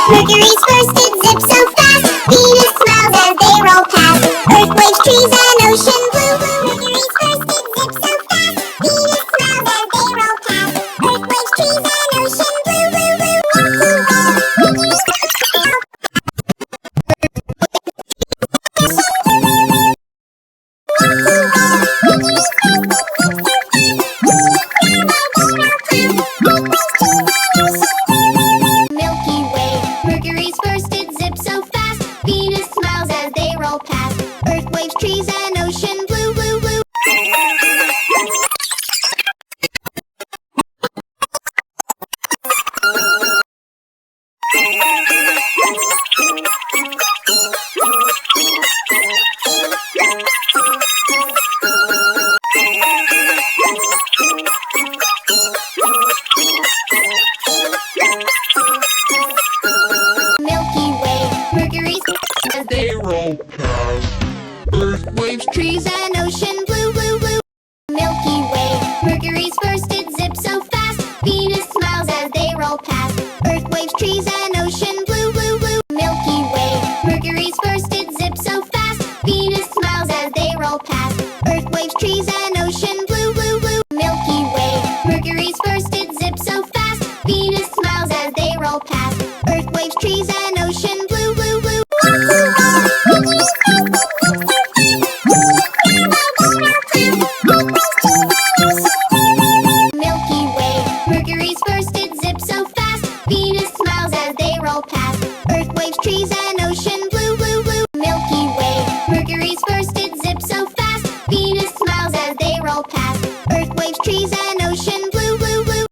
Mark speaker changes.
Speaker 1: Mercury's first did zip so fast. Venus smiles as they roll past. Earth, waves, trees, and ocean blue. Mercury's first did zip so fast. Venus smiles as they roll past. Earth, waves, trees, and ocean blue. Milky Way. Mercury's first did zip so fast. Venus smiles as they roll past. Earth, waves, trees, and ocean blue, blue, blue. Milky Way. Mercury's as they roll past. Earth, waves, trees, and ocean blue, blue, blue. Milky Way. Mercury's first did zip so fast. Venus smiles as they roll past. Earth, waves, trees, and ocean blue, blue, blue. Milky Way. Mercury's first did zip so fast. Venus smiles as they roll past. Earth, waves, trees, and ocean blue, blue, blue. Milky Way. Mercury's first did zip so fast. Venus smiles as they roll past. Earth, waves, trees, and ocean blue, blue, blue. Milky Way. Mercury's first did zip so fast. Venus smiles as they roll past. Earth, waves, trees,